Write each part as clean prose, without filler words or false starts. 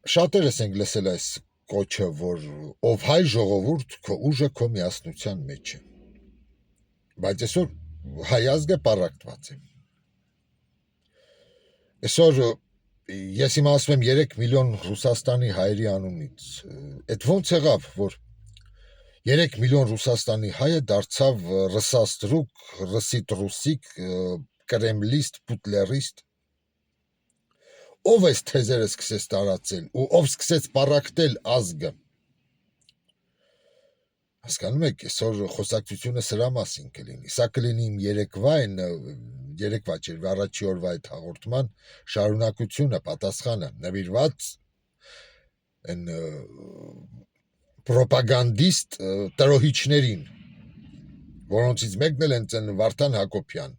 Շատերս ենք լսել այս կոչը, որ ով հայ ժողովուրդ քո ուժը քո միասնության մեջ է։ Բայց այսօր հայ ազգը պառակտված է։ Այսօր ես հիմա ասում եմ 3 միլիոն Ռուսաստանի հայերի անունից։ Այդ ո՞նց եղավ, որ 3 միլիոն Ռուսաստանի հայը դարձավ ռսաստրուկ, ռսիտրուսիկ, կրեմլիստ, պուտլերիստ։ Ով այս թեզերը սկսեց տարածել ու ով սկսեց պառակտել ազգը։ Հասկանում եք, այսօր խոսակցությունը սրա մասին կլինի։ Սա կլինի իմ երեկվա չէր, առաջի օրվա այդ հաղորդման շարունակությունը, պատասխանը նվիրված այն պրոպագանդիստ տրոհիչներին, որոնցից մեկն էլ են Վարդան Հակոբյան,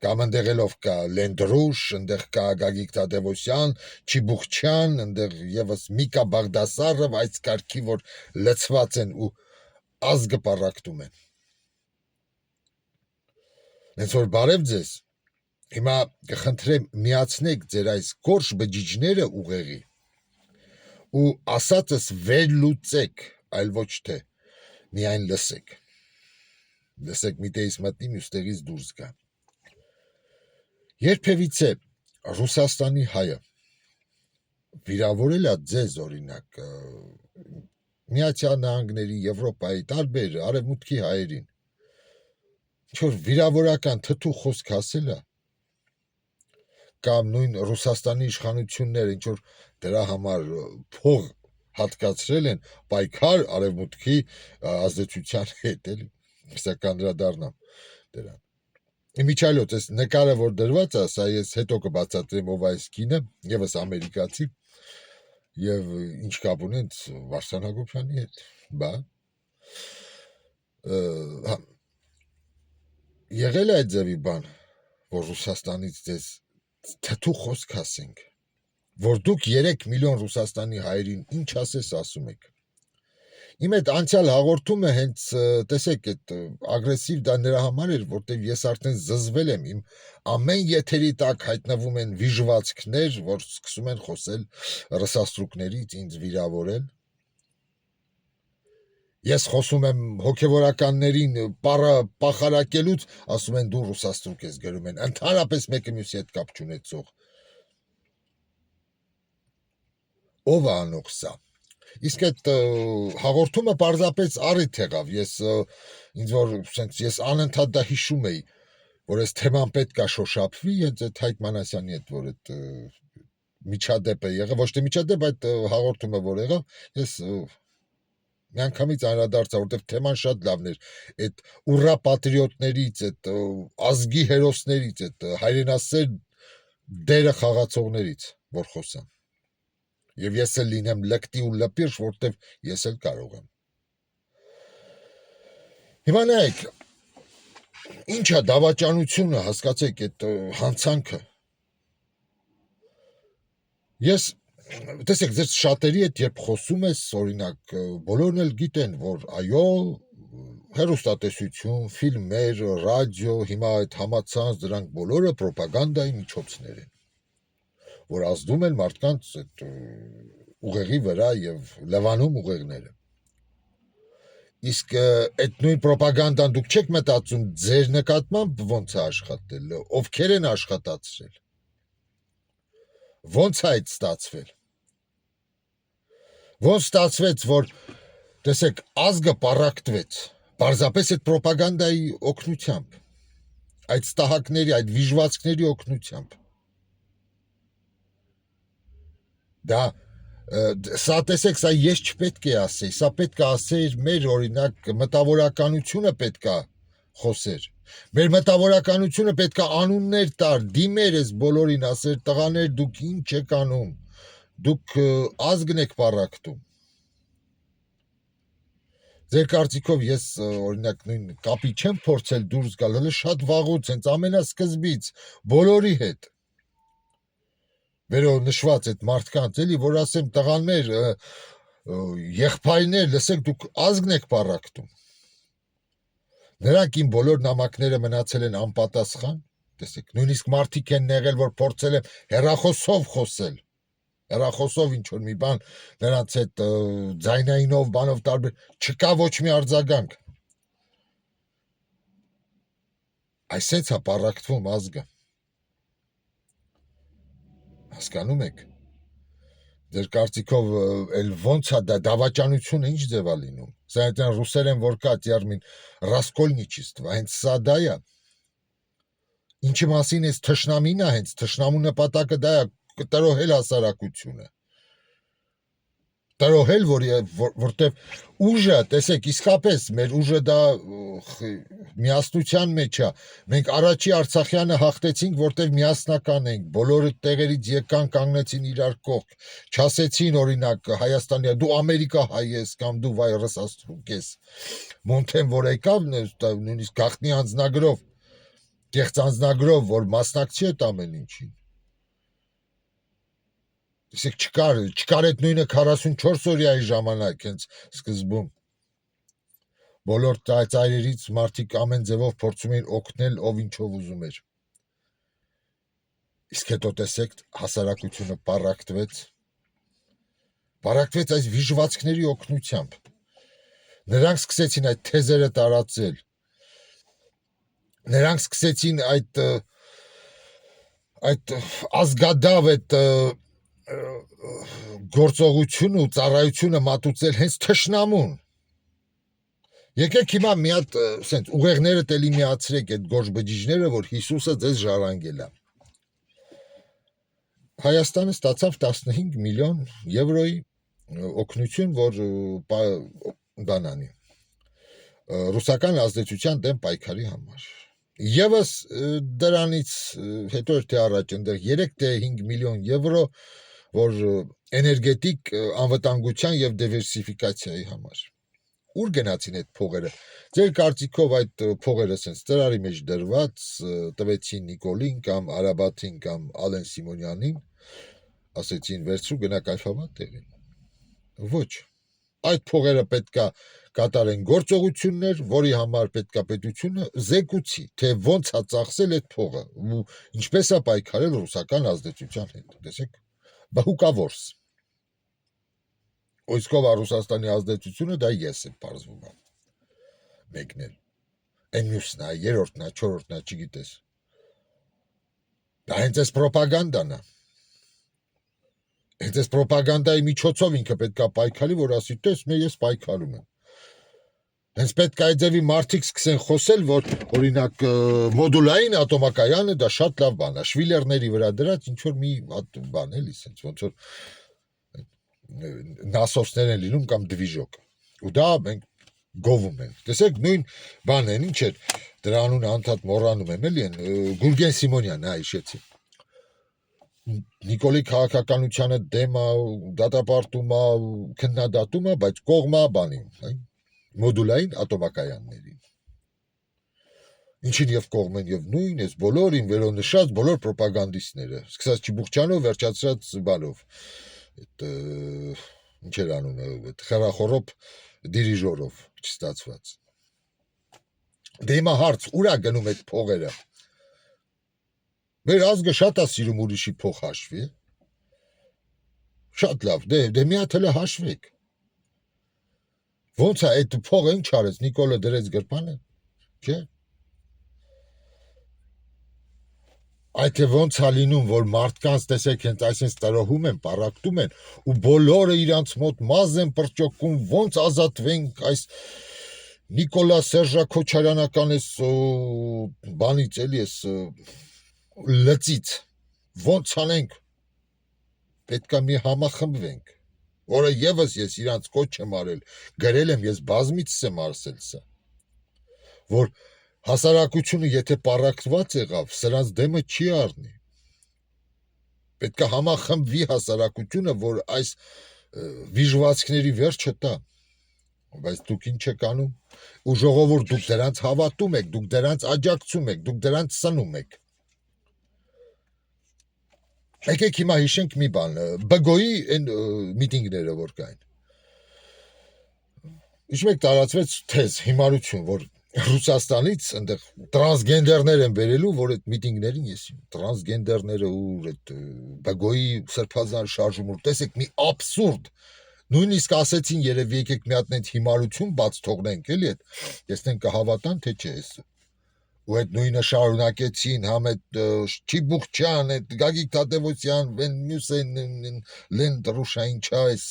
կամ ընդեղելով կա Լենդրուշ, ընդեղ կա Գագիկ Թադևոսյան, Չիբուխչյան, ընդեղ եւս Միկա Բաղդասարով, այս կարգի, որ լցված են ու ազգը պառակտում են։ Հենց որ բարև ձեզ, հիմա կխնդրեմ միացնեք ձեր այս գորշ բջիջները ուղեղի ու ասածս վերլուծեք, այլ ոչ թե միայն լսեք։ Լսեք մի տեղից մտնի, մյուս տեղից դուրս գա։ Երբևիցե Ռուսաստանի հայը վիրավորել է ձեզ օրինակ Միացյալ Նահանգների, Եվրոպայի, տարբեր արևմուտքի հայերին, ինչ-որ վիրավորական թթու խոսք ասել է, կամ նույն Ռուսաստանի իշխանությունները ինչ-որ դրա համար փող հատկացրել են պայքար արևմուտքի ազդեցության հետ, էլի, սա կանդրադառնամ դրան։ Իմիջիայլոց այս նկարը, որ դրված է, սա ես հետո կբացատրեմ ով այս կինը, եւս ամերիկացի, եւ ինչ կապ ունեն Վարդան Հակոբյանի հետ, բա։ Եղել է այդ ձևի բան, որ Ռուսաստանից ձեզ թթու խոսք ասենք, որ դուք 3 միլիոն Ռուսաստանի հայերին ինչ ասես ասում եք։ Իմ այդ անցյալ հաղորդումը հենց տեսեք այդ ագրեսիվ դա նրա համար էր, որտեղ ես արդեն զզվել եմ, իմ ամեն եթերի տակ հայտնվում են վիժվածքներ, որ սկսում են խոսել ռսաստրուկներից ինձ վիրավորել։ Ես խոսում եմ հոգևորականներին պախարակելուց, ասում են դու ռուսաստրուկ ես գրում են, ընդհանրապես մեկը մյուսի հետ կապ չունեցող։ Ով է անող սա։ Իսկ այդ հաղորդումը պարզապես առիթ եղավ, ես անընդհատ դա հիշում էի, որ այս թեման պետք է շոշափվի, հենց այդ Հայկ Մանասյանի հետ, որ այդ միջադեպը եղավ, ոչ թե միջադեպ, այդ հաղորդումը որ եղավ, ես միանգամից անդրադարձա, որտեղ թեման շատ լավն էր, այդ ուռա պատրիոտներից, այդ ազգի հերոսներից, այդ հայրենասեր դերը խաղացողներից, որ խոսան։ Եվ ես էլ լինեմ լկտի ու լպիրշ, որտև ես էլ կարող եմ։ Հիմա նայեք, ինչ է դավաճանությունը, հասկացեք, այդ հանցանքը։ Ես, տեսեք, ձեզ շատերի հետ երբ խոսում ես, օրինակ, բոլորն էլ գիտեն, որ այո, հեռուստատեսություն, ֆիլմեր, ռադիո, հիմա այդ համացանց, դրանք բոլորը պրոպագանդայի միջոցներ են, որ ազդում են մարդկանց այդ ուղեղի վրա եւ լվանում ուղեղները։ Իսկ այդ նույն պրոպագանդան դուք չեք մտածում ձեր նկատմամբ ոնց է աշխատել, ովքեր են աշխատացրել։ Ոնց է այդ ստացվել։ Ոնց ստացվեց, որ տեսեք, ազգը պառակտվեց, պարզապես այդ պրոպագանդայի օգնությամբ, այդ ստահակների, այդ վիժվածքների օգնությամբ։ Դա սա տեսեք, սա ես չպետք է ասեի, սա պետք է ասեր մեր օրինակ մտավորականությունը պետք է խոսեր։ Մեր մտավորականությունը պետք է անուններ տար, դիմեր ես բոլորին ասեր, տղաներ դուք ինչ եք անում, դուք ազգն եք պառակտում։ Ձեր կարծիքով ես օրինակ նույն կապի չեմ փորձել դուրս գալ, հələ շատ վաղուց, հենց ամենասկզբից, բոլորի հետ։ Վերո նշված այդ մարդկանց էլի, որ ասեմ տղաներ, եղբայրներ, լսեք դուք ազգն եք պառակտում։ Նրանք իմ բոլոր նամակները մնացել են անպատասխան, տեսեք, նույնիսկ մարդիկ են եղել, որ փորձել եմ հեռախոսով խոսել, հեռախոսով ինչ-որ մի բան, նրանց հետ ձայնայինով, բանով տարբեր, չկա ոչ մի արձագանք։ Այսենց է պառակտվում ազգը։ Հասկանում եք։ Ձեր կարծիքով էլ ոնց է դա դավաճանությունը ինչ ձև է լինում։ Սա այդտեղ ռուսերեն որ կա տերմին ռասկոլնիչիստվա, հենց սա դա է։ Ինչի մասին էս թշնամին է, հենց թշնամու նպատակը դա է, կտրոհել հասարակությունը։ Տրոհել, որտեվ ուժը, տեսեք, իսկապես մեր ուժը դա միասնության մեջ է։ Մենք առաջի Արցախյանը հաղթեցինք, որտեվ միասնական ենք, բոլորը տեղերից եկան, կանգնեցին իրար կողք, չասեցին օրինակ Հայաստանի, դու Ամերիկա հայ ես կամ դու վայրս աստծուկ ես։ Մոնթեն որ եկավ, նույնիսկ գաղտնի անձնագրով, կեղծ անձնագրով, որ մասնակցի այդ ամեն ինչին։ Տեսեք, չկար այդ նույնը 44 օրյայի ժամանակ, հենց սկզբում։ Բոլոր ծայրերից մարդիկ ամեն ձևով փորձում էին օգնել, ով ինչով ուզում էր։ Իսկ հետո տեսեք, հասարակությունը պառակտվեց այս վիժվածքների օգնությամբ։ Նրանք սկսեցին այդ թեզերը տարածել։ Նրանք սկսեցին այդ ազգադավ այդ գործողությունը ու ծառայությունը մատուցել հենց թշնամուն։ Եկեք հիմա մի հատ սենց ուղեղները տելի միացրեք այդ գորշ բջիջները, որ Հիսուսը ձեզ ժառանգել է։ Հայաստանը ստացավ 15 միլիոն եվրոյի օգնություն, որ բանանի ռուսական ազդեցության դեմ պայքարի համար։ Եվս դրանից հետո էր թե առաջ այնտեղ 3 թե 5 միլիոն եվրո, որ էներգետիկ անվտանգության եւ դիվերսիֆիկացիայի համար։ Ուր գնացին այդ փողերը։ Ձեր կարծիքով այդ փողերը sense ծրարի մեջ դրված տվեցին Նիկոլին կամ Արաբաթին կամ Ալեն Սիմոնյանին, ասեցին վերցրու գնա կայֆավա տեղին։ Ոչ։ Այդ փողերը պետքա կատարեն գործողություններ, որի համար պետքա պետությունը զեկուցի, թե ոնց է ծախսել այդ փողը ու ինչպես է պայքարել ռուսական ազդեցության հետ։ Տեսեք, բահուկավորս։ Ոյսկով Ռուսաստանի ազդեցությունը դա ես եմ բարձվում։ Մեկն էլ։ Այն մյուսն է, երրորդն է, չորրորդն է, չգիտես։ Դա հենց էս պրոպագանդան է։ Հենց էս պրոպագանդայի միջոցով ինքը պետքա պայքարի, որ ասի, տես, ես պայքարում եմ։ Հենց պետք է այդ ձևի մարդիկ սկսեն խոսել, որ օրինակ մոդուլային ատոմակայանը դա շատ լավ բան է, շվիլերների վրա դրած ինչ որ մի բան էլի, sense ոնց որ նասոսներ են լինում կամ դվիժոկ։ Ու դա մենք գովում ենք։ Տեսեք, նույն բանն են, ինչ է, դրա անունը անդադ մոռանում եմ, էլի են, Գուրգեն Սիմոնյանն է, հիշեցի։ Նիկոլի քաղաքականությանը դեմ է, դատապարտում է, քննադատում է, բայց կողմա բանի, մոդուլային ատոմակայաններին։ Ինչին եւ կողմ են եւ նույն էս բոլորին վերոնշած բոլոր պրոպագանդիստները, սկսած Չիբուխչյանով վերջացրած բանով, այդ ինչ էր անունը, այդ խրախորոպ դիրիժորով չստացված։ Դե հիմա հարց, ուր է գնում այդ փողերը։ Մեր ազգը շատ է սիրում ուրիշի փող հաշվի։ Շատ լավ, դե մի հատ հələ հաշվեք։ Ոնց է այդ փողը ինչ արեց, Նիկոլը դրեց գրպանը, չէ։ Այդ ոնց է լինում, որ մարդկանց տեսեք հենց այսպես տրոհում են, պառակտում են ու բոլորը իրանց մոտ մազ են պրճոկում, ոնց ազատվենք այս Նիկոլա Սերժա Քոչարյանական էս բանից էլի էս լծից, ոնց անենք, պետքա մի համախմբվենք, որը եւս ես իրանց կոչ եմ արել, գրել եմ, ես բազմիցս եմ ասել սա, որ հասարակությունը եթե պառակտված եղավ, սրանց դեմը չի առնի։ Պետք է համախմբվի հասարակությունը, որ այս վիժվածքների վերջը տա։ Բայց դուք ինչ եք անում։ Ու ժողովուրդ դուք դրանց հավատում եք, դուք դրանց աջակցում եք, դուք դրանց սնում եք։ Եկեք հիմա հիշենք մի բան, ԲԳՕ-ի այն միտինգները որ կային։ Իշմեք տարածվեց թեզ, հիմարություն, որ Ռուսաստանից այնտեղ տրանսգենդերներ են բերելու, որ այդ միտինգներին ես տրանսգենդերները ու այդ բգոյի սրբազան շարժումը, տեսեք մի աբսուրդ, նույնիսկ ասեցին երևի եկեք մի հատ այդ հիմարություն բաց թողնենք, էլի այդ տեսնենք կհավատան թե չէ էս։ Ու այդ նույնը շարունակեցին համ այդ Չիբուխչյան, այդ Գագիկ Թադևոսյան, Վեն Մյուսեն, Լենդ Ռուշային չա էս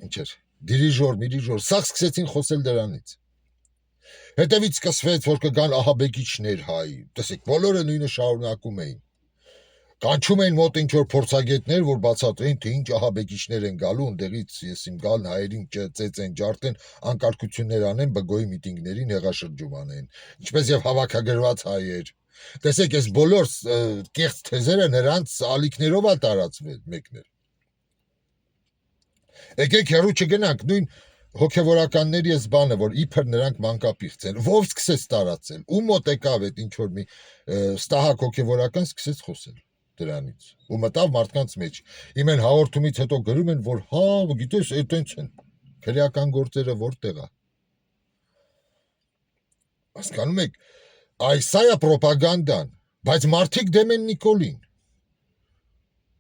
ինչ էր դիրիժոր, սա սկսեցին խոսել դրանից։ Հետևից սկսվեց, որ կգան ահաբեկիչներ հայ, տեսեք, բոլորը նույնը շարունակում էին։ Կանչում էին մոտ ինչ-որ փորձագետներ, որ բացատրեին, թե ինչ ահաբեկիչներ են գալու, ընդեղից ես իմ գալն հայերին ծեծեն, ջարդեն, անկարգություններ անեն, բգոյի միտինգներին հեղաշրջում անեն, ինչպես եւ հավաքագրված հայեր։ Տեսեք, այս բոլոր կեղծ թեզերը նրանց ալիքներով է տարածվել մեկներ։ Եկեք հեռու չգնանք, նույն հոգևորականների այս բանը, որ իբր նրանք մանկապիղծ են, ով սկսեց տարածել, ու մոտ եկավ այդ ինչ-որ մի ստահակ հոգևորական սկսեց խոսել դրանից, ու մտավ մարդկանց մեջ։ Իմ են հաղորդումից հետո գրում են, որ հա, գիտես, այտենց են, քրեական գործերը որտեղ է։ Հասկանում եք, սա է պրոպագանդան, բայց մարդիկ դեմ են Նիկոլին։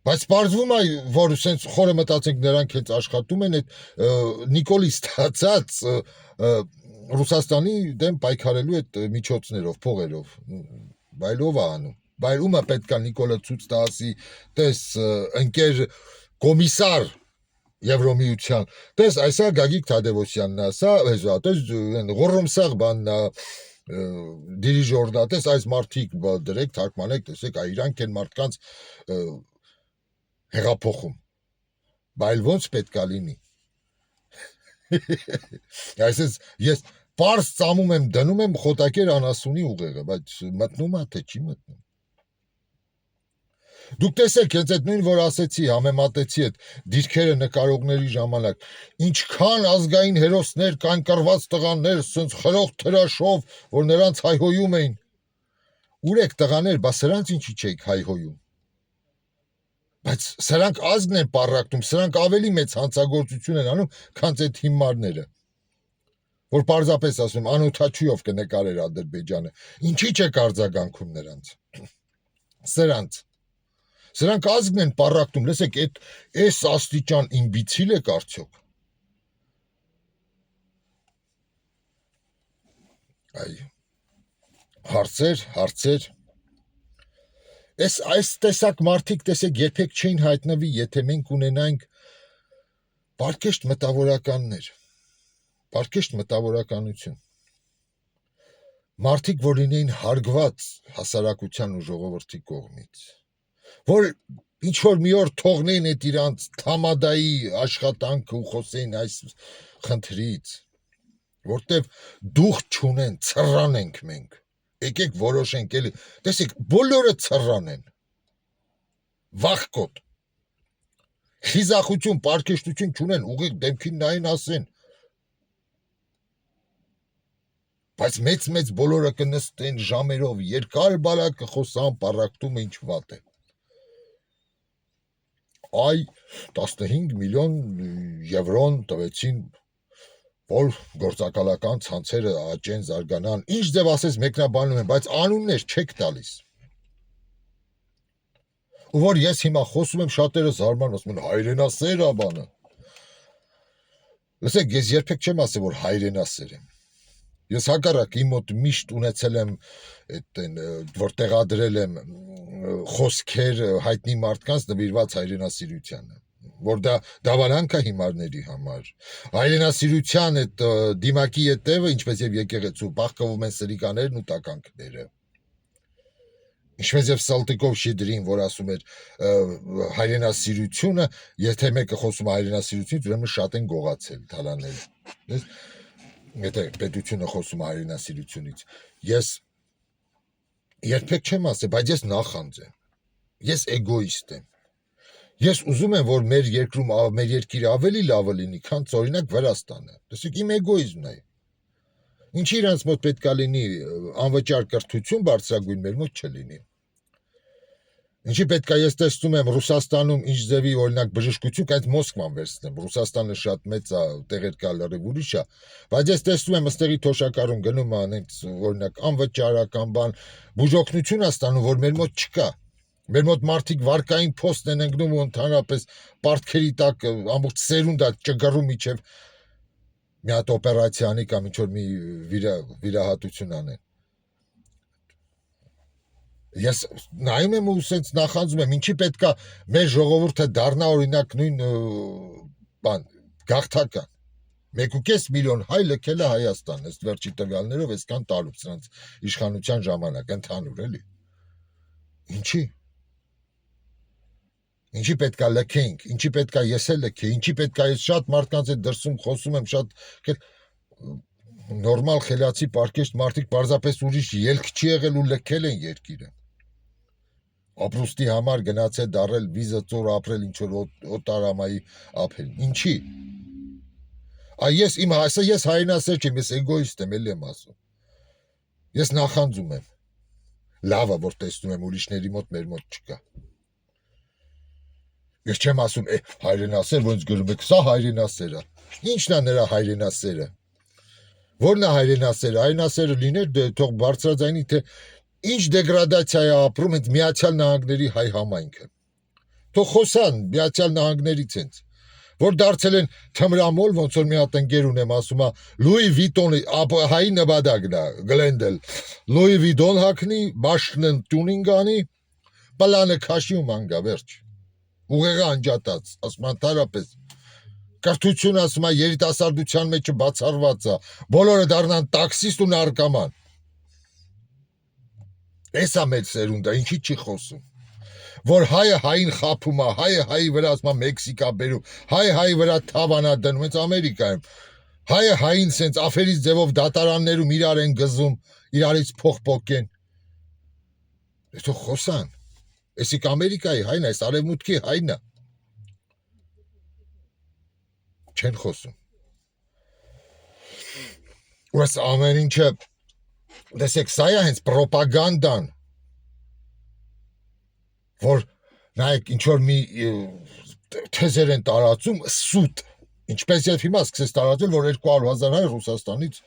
Բայց պարզվում է, որ սենց խորը մտածենք նրանք հենց աշխատում են այդ Նիկոլի ստացած Ռուսաստանի դեմ պայքարելու այդ միջոցներով, փողերով, բայլով է անում։ Բայր ումը պետք է Նիկոլը ցույց տա ասի, տես ընկեր կոմիսար Եվրոմիության, տես այսա Գագիկ Թադևոսյանն է, սա հեզա, տես Ղոռոմսաղ բանն է, դիրիժորն է, տես այս մարդիկ դրեք, թարգմանեք, տեսեք, իրանք են մարդկանց հեղափոխում, բայց ոնց պետք է լինի։ Այսպես ես պարզ ծամում եմ, դնում եմ խոտակեր անասունի ուղեղը, բայց մտնում է թե չի մտնում։ Դուք տեսեք, հենց այդ նույն որ ասեցի, համեմատեցի այդ դիրքերը նկարողների ժամանակ, ինչքան ազգային հերոսներ կան կռված տղաներ, սենց խրող թրաշով, որ նրանց հայհոյում էին։ Ուր եք տղաներ, բա սրանց ինչի չեք հայհոյում։ Բայց սրանք ազգն են պառակտում, սրանք ավելի մեծ հանցագործություն են անում, քան այդ հիմարները, որ պարզապես ասում, անօթաչուով կնկարեր Ադրբեջանը, ինչի չեք արձագանքում նրանց, սրանք ազգն են պառակտում, լսեք, այս աստիճան իմբիցիլ եք արդյոք, հարցեր, այս տեսակ մարդիկ, տեսեք, երբեք չէին հայտնվի, եթե մենք ունենայինք պարկեշտ մտավորականներ, պարկեշտ մտավորականություն, մարդիկ, որ լինեին հարգված հասարակության ու ժողովրդի կողմից, որ ինչ-որ մի օր թողնեին այդ իրանց թամադայի աշխատանքը ու խոսեին այս խնդրից, որտև դուխ չունեն, ցռան ենք մենք, եկեք որոշենք էլի, տեսեք, բոլորը ցռան են, վախկոտ, խիզախություն, պարկեշտություն չունեն, ուղիղ դեմքին նային ասեն, բայց մեծ բոլորը կնստեն ժամերով, երկար բարակ կխոսան, պառակտում ինչ վատ է, այ 15 միլիոն եվրոն տվեցին, որ գործակալական ցանցերը աճեն, զարգանան, ինչ ձև ասես մեկնաբանում են, բայց անուններ չեք տալիս։ Ու որ ես հիմա խոսում եմ, շատերը զարմանում, ասում են հայրենասեր է բանը։ Լսեք, ես երբեք չեմ ասել, որ հայրենասեր եմ։ Ես հակառակ իմ մոտ միշտ ունեցել եմ որ տեղադրել եմ խոսքեր հայտնի մարդկանց նվիրված հայրենասիրությանը, որ դա դավարանք է հիմարների համար։ Հայրենասիրության այդ դիմակի ետևը, ինչպես եւ եկեղեցու, բաղկվում են սրիկաներն ու տականքները։ Ինչպես եւ Սալտիկով Շիդրին, որ ասում էր հայրենասիրությունը, եթե մեկը խոսում է հայրենասիրությունից, ուրեմն շատ են գողացել, թալանել։ Եթե պետությունը խոսում է հայրենասիրությունից, ես երբեք չեմ ասել, բայց ես նախանձ եմ, ես էգոիստ եմ, ես ուզում եմ, որ մեր երկրում, մեր երկիրը ավելի լավը լինի, քան օրինակ Վրաստանը, տեսեք, իմ էգոիզմն է, ինչի իրանց մոտ պետք է լինի անվճար կրթություն բարձրագույն, մեր մոտ չլինի, Ինչի պետք է ես տեսնում եմ Ռուսաստանում ինչ ձևի օրինակ բժշկություն, այդ Մոսկվան վերցնեմ։ Ռուսաստանը շատ մեծ է, տեղեր կա լրիվ ուրիշ է, բայց ես տեսնում եմ ըստեղի թոշակառուն գնում է, այնց օրինակ անվճարական բան, բուժօգնություն է ստանում, որ մեր մոտ չկա։ Մեր մոտ մարդիկ վարկային փոստ են ընկնում ու ընդհանրապես պարտքերի տակ ամբողջ սերունդը ճգռում իջև մի հատ օպերացիա անի կամ ինչ որ մի վիրահատություն անեն։ Ես նայում եմ ու սենց նախանձում եմ, ինչի պետքա մեր ժողովուրդը դառնա օրինակ նույն բան գաղթական 1.5 միլիոն հայ լքել է Հայաստան, ըստ վերջի տվյալներով այսքան տարուց սրանց իշխանության ժամանակ ընդհանուր էլի։ Ինչի պետքա լքենք, ինչի պետքա ես էլ լքեի, ինչի պետքա ես շատ մարդկանց հետ դրսում խոսում եմ, շատ նորմալ խելացի պարկեշտ մարդիկ պարզապես ուրիշ ելք չի եղել ու լքել են երկիրը։ Ապրուստի համար գնացել դարել վիզը ծոր ապրել ինչ որ օտարամայի ապրել։ Ինչի։ Ես հայրենասեր չեմ, ես էգոիստ եմ, էլի եմ ասում։ Ես նախանձում եմ։ Լավը որ տեսնում եմ ուրիշների մոտ, մեր մոտ չկա։ Ես չեմ ասում, հայրենասեր, ոնց գրում եք, սա հայրենասեր է։ Ինչն է նրա հայրենասերը։ Որն է հայրենասերը։ Հայրենասերը լիներ, թող բարձրաձայնի, թե ինչ դեգրադացիա է ապրում այդ Միացյալ Նահանգների հայ համայնքը։ Թող խոսան Միացյալ Նահանգներից հենց, որ դարձել են թմրամոլ, ոնց որ մի հատ ընկեր ունեմ, ասում է Լուի Վիտոնի հայի նպատակն է գլենդել։ Լուի Վիտոն հագնի, բաշխն տյունինգ անի, պլանը քաշի ու ման գա, վերջ։ Ուղեղը անջատած, ասում ընդհանրապես կրթություն ասում է երիտասարդության մեջ բացառված է, բոլորը դառնան տաքսիստ ու նարկոման։ Էսա մեր սերունդը, ինչի չի խոսում, որ հայը հային խափում է, հայը հայի վրա ասում է Մեքսիկա բերում, հայը հայի վրա թավանա դնում, հենց Ամերիկայում, հայը հային սենց افերից ձևով դատարաններում իրար են գզում, իրարից փող պոկեն, թող խոսան, էսիկ Ամերիկայի հայն, այս արևմուտքի հայն է, չեն խոսում, ու այս ամեն ինչը, տեսեք, սա է հենց պրոպագանդան, որ նայեք ինչ-որ մի թեզեր են տարածում, սուտ, ինչպես և հիմա սկսեց տարածել, որ 200,000 հայ Ռուսաստանից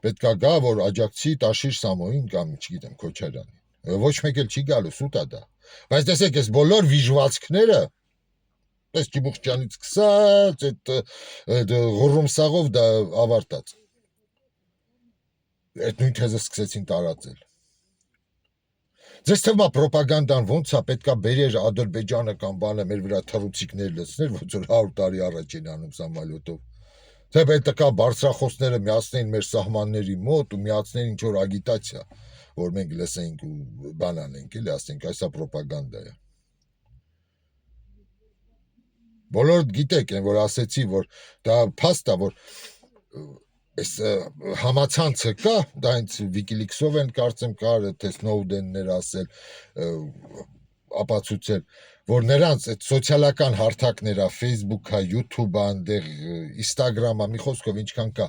պետք է գա, որ աջակցի Տաշիր Սամոյին կամ չգիտեմ Քոչարյանին, ոչ մեկ էլ չի գալու, սուտ է դա, բայց տեսեք, այս բոլոր վիժվածքները, պես Ճիբուխճյանից սկսած, այդ Ղոռոմսաղով դա ավարտած, այդ նույն թեզը սկսեցին տարածել։ Ձեզ թվում է պրոպագանդան ոնց է պետքա բերեր Ադրբեջանը կամ բանը մեր վրա թռուցիկներ լցներ, ոնց որ 100 տարի առաջ են անում սամալյոտով։ Թե պետքա բարձրախոսները միացնեին մեր սահմանների մոտ ու միացնեին ինչ որ ագիտացիա, որ մենք լսենք ու բան անենք, էլի ասենք, այսա պրոպագանդա է։ Բոլորդ գիտեք, որ ասեցի, որ դա փաստ է, որ այս համացանցը կա, դա հենց Wikileaks-ով են կարծեմ կար, թե Snowden-ներ ասել, ապացուցել, որ նրանց այդ սոցիալական հարթակները, Facebook-ը, YouTube-ը, այնտեղ Instagram-ը, մի խոսքով ինչքան կա,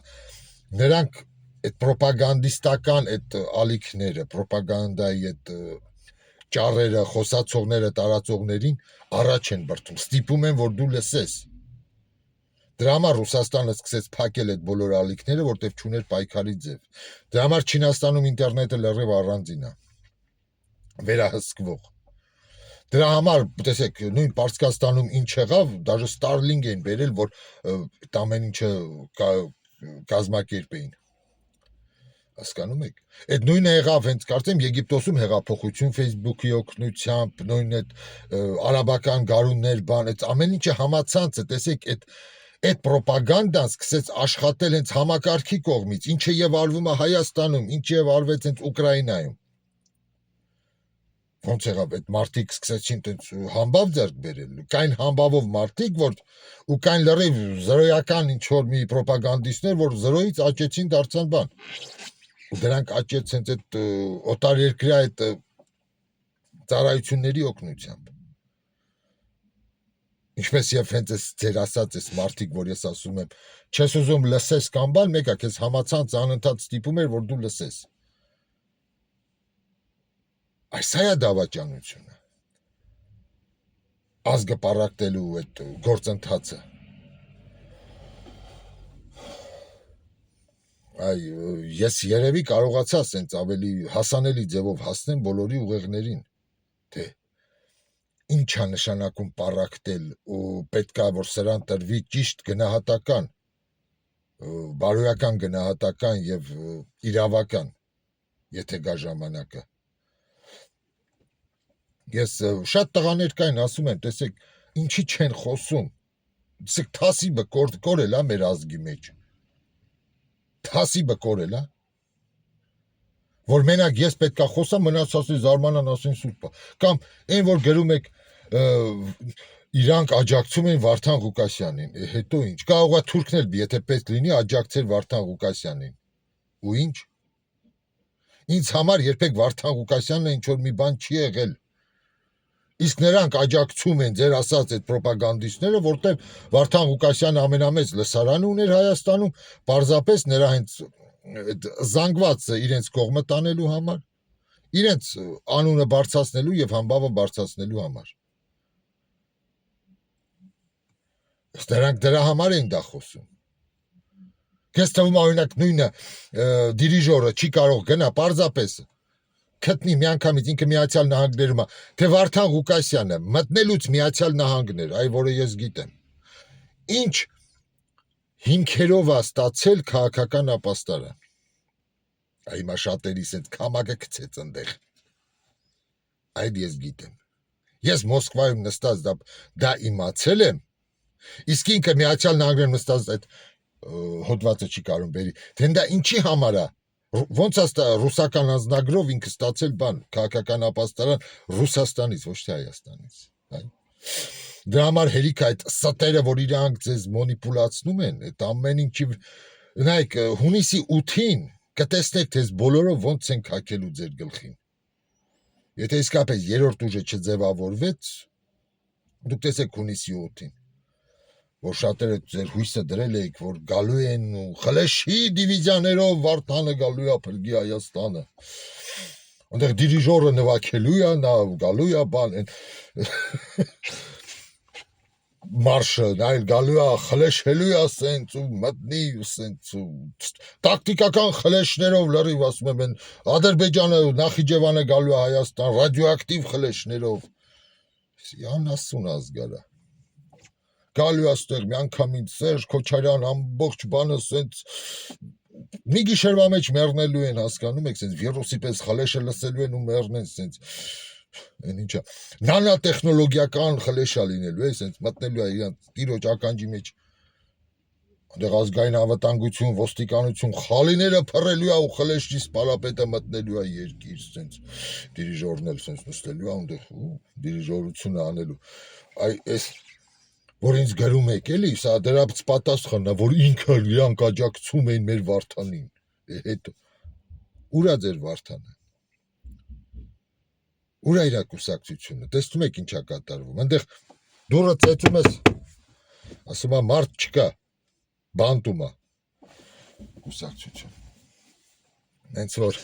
նրանք այդ պրոպագանդիստական այդ ալիքները, պրոպագանդայի այդ ճառերը, խոսացողները, տարածողներին առաջ են բրդում, ստիպում են, որ դու լսես։ Դրա համար Ռուսաստանը սկսեց փակել այդ բոլոր ալիքները, որտեղ չուներ պայքարի ձև։ Դրա համար Չինաստանում ինտերնետը լրիվ առանձին է, վերահսկվող։ Դրա համար, տեսեք, նույն Պարսկաստանում ինչ եղավ, դաժե Starlink են բերել, որ այդ ամեն ինչը կազմակերպեին։ Հասկանում եք։ Այդ նույնը եղավ հենց կարծեմ Եգիպտոսում հեղափոխություն Facebook-ի օգնությամբ, նույն այդ արաբական գարուններ, բան, այդ ամեն ինչը համացանց է, տեսեք, այդ պրոպագանդան սկսեց աշխատել հենց համակարգի կողմից, ինչը եւ արվում է Հայաստանում, ինչը եւ արվեց հենց Ուկրաինայում։ Ոնց եղավ այդ մարդիկ սկսեցին տենց համբավ ձեռք բերել, կային համբավով մարդիկ, որ ու կային լրիվ զրոյական ինչ-որ մի պրոպագանդիստներ, որ զրոյից աճեցին դարձան բան։ Ու դրանք աճեց հենց այդ օտարերկրյա այդ ծառայությունների օգնությամբ։ Ինչպես եւ հենց այս ձեր ասած այս մարդիկ, որ ես ասում եմ, չես ուզում լսես կամ բան, մեկը քեզ համացանց անընդհատ ստիպում էր, որ դու լսես։ Այս է դավաճանությունը։ ազգը պառակտելու այդ գործընթացը։ Այ ես երևի կարողացա սենց ավելի հասանելի ձևով հասնեմ բոլորի ուղեղներին, թե ինչ է նշանակում պառակտել ու պետքա որ սրան տրվի ճիշտ գնահատական, բարոյական գնահատական եւ իրավական, եթե գա ժամանակը։ Ես շատ տղաներ կային ասում են, տեսեք, ինչի չեն խոսում։ Տեսեք, թասիբը կորել է մեր ազգի մեջ։ Թասիբը կորել է։ Որ մենակ ես պետքա խոսամ, մնացածի զարմանան ասեն սուրբ։ Կամ այն որ գրում եք իրանք աջակցում են Վարդան Ղուկասյանին, հետո ինչ։ Կարող է թուրքն էլ, եթե պետք լինի, աջակցել Վարդան Ղուկասյանին։ Ու ինչ։ Ինձ համար երբեք Վարդան Ղուկասյանն ինչ որ մի բան չի եղել։ Իսկ նրանք աջակցում են ձեր ասած այդ ռոպագանդիստները, որտեղ Վարդան Ղուկասյանը ամենամեծ լսարանը ուներ Հայաստանում, պարզապես նրա հենց զանգված իրենց կողմը տանելու համար, իրենց անունը բարձրացնելու եւ համբավը բարձրացնելու համար։ Դրանք դրա համար են դա խոսում։ Քեզ թվում օրինակ նույնը դիրիժորը չի կարող գնա պարզապես գտնի միանգամից ինքը Միացյալ Նահանգներում է, թե Վարդան Ղուկասյանը մտնելուց Միացյալ Նահանգներ, այ որը ես գիտեմ, ինչ հիմքերով է ստացել քաղաքական ապաստարան։ Այ հիմա շատերի սենց քամակը գցեց ընդեղ։ Այդ ես գիտեմ։ Ես Մոսկվայում նստած դա իմացել եմ, իսկ ինքը Միացյալ Նահանգներում նստած այդ հոդվածը չի կարող բերի, թե դա ինչի համար է։ Ոնց է ռուսական անձնագրով ինքը ստացել բան, քաղաքական ապաստարան Ռուսաստանից, ոչ թե Հայաստանից։ Դրա համար հերիք այդ ստերը, որ իրանք ձեզ մոնիպուլացնում են, այդ ամեն ինչի, նայեք, հունիսի 8-ին կտեսնեք, թե բոլորով ոնց են քակելու ձեր գլխին։ Եթե իսկապես երրորդ ուժը չձևավորվեց, դուք տեսեք հունիսի 8-ին, որ շատերը ձեր հույսը դրել էիք, որ գալու են ու խլեշի դիվիզիաներով Վարդանը գալու է փրկի Հայաստանը։ Այնտեղ դիրիժորը նվագելու է, նա գալու է բան, մարշը, այլ գալու է խլեշելու է սենց ու մտնի ու սենց ու տակտիկական խլեշներով լրիվ ասում են Ադրբեջանը, Նախիջևանը գալու է Հայաստան ռադիոակտիվ խլեշներով։ Անասուն ազգարա։ Գալու աստեղ միանգամից Սերժ Քոչարյան ամբողջ բանը սենց մի գիշերվա մեջ մեռնելու են, հասկանում եք, սենց վիրուսի պես խլեշը լսելու են ու մեռնեն սենց այն ինչա նանոտեխնոլոգիական խլեշա լինելու է, սենց մտնելու է իրանց տիրոջ ականջի մեջ այնտեղ ազգային անվտանգություն, ոստիկանություն, խալիները փռելու է ու խլեշի սպալապետը մտնելու է երկիր, սենց դիրիժորն էլ սենց նստելու է այնտեղ ու դիրիժորությունը անելու։ Այ այս որ ինձ գրում եք էլի, սա դրանց պատասխանն է, որ ինքը իրանք աջակցում էին մեր Վարդանին։ Հետո ուր է ձեր Վարդանը։ Ուր է իր կուսակցությունը։ Տեսնում եք ինչա կատարվում։ Այնտեղ դուրը ծեծում ես, ասում է մարդ չկա, բանտում է կուսակցություն։ Հենց որ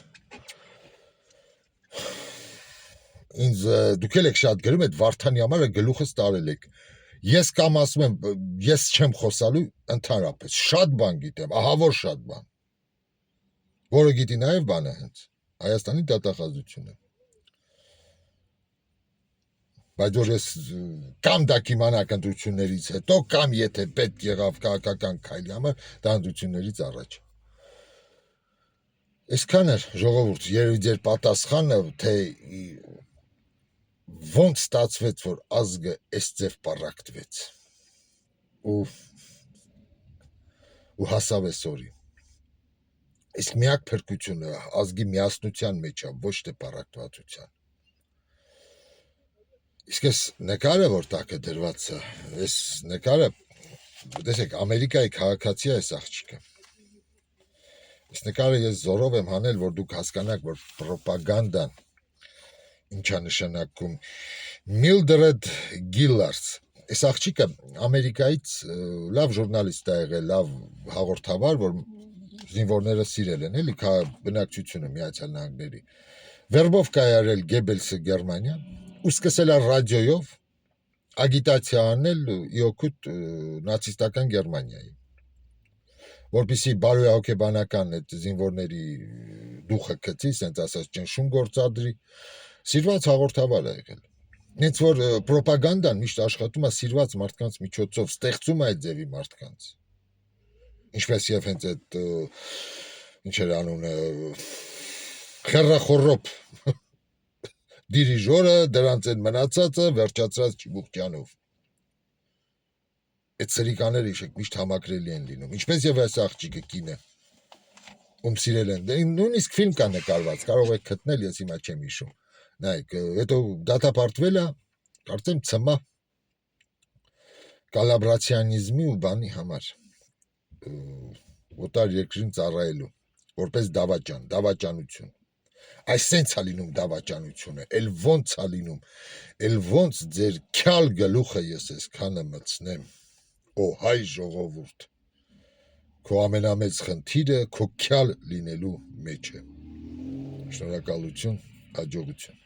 ինձ դուք եք շատ գրում եք Վարդանի համար գլուխս տարել եք։ Ես կամ ասում եմ, ես չեմ խոսալու ընդհանրապես, շատ բան գիտեմ, ահավոր շատ բան, որը գիտի նաև բանը հենց, Հայաստանի դատախազությունը, բայց որ ես կամ դա կիմանաք ընտրություններից հետո, կամ եթե պետք եղավ քաղաքական քայլի համար, դա ընտրություններից առաջ։ Այսքան էր ժողովուրդ, երևի ձեր պատասխանը, թե ոնց ստացվեց, որ ազգը այս ձև պառակտվեց ու հասավ այսօրի։ Իսկ միակ փրկությունը ազգի միասնության մեջ է, ոչ թե պառակտվածության։ Իսկ այս նկարը, որ տակը դրված է, այս նկարը, տեսեք, Ամերիկայի քաղաքացի է այս աղջիկը։ Այս նկարը ես զորով եմ հանել, որ դուք հասկանաք, որ պրոպագանդան ինչա նշանակում։ Միլդրեդ Գիլլարդս, այս աղջիկը Ամերիկայից լավ ժուրնալիստ է եղել, լավ հաղորդավար, որ զինվորները սիրել են, էլի բնակչությունը Միացյալ ագիտացիա անել իօքուտ նացիստական Գերմանիայի, որպեսզի բարոյահոգեբանական այդ զինվորների դուխը գցի, ասենց ասած ճնշում գործադրի, սիրված հաղորդավար է եղել։ Հենց որ պրոպագանդան միշտ աշխատում է սիրված մարդկանց միջոցով, ստեղծում է այդ ձևի մարդկանց։ Ինչպես եւ հենց այդ ինչ էր անունը խերախորոպ դիրիժորը, դրանց են մնացածը վերջացած Չիբուխճյանով։ Այդ սրիկաները իշեք միշտ համակրելի են լինում, ինչպես եւ այս աղջիկը կինը, ում սիրել են, նույնիսկ ֆիլմ կա նկարված, կարող եք գտնել, ես հիմա չեմ հիշում, նայեք, հետո դատապարտվել է, կարծեմ ցմա կալաբրացիանիզմի ու բանի համար, օտար երկրին ծառայելու, որպես դավաճանություն, այսենց է լինում դավաճանությունը, էլ ոնց է լինում, էլ ոնց ձեր քյալ գլուխը ես այսքանը մտցնեմ, օ հայ ժողովուրդ, քո ամենամեծ խնդիրը քո քյալ լինելու մեջ է։ Շնորհակալություն, հաջողություն։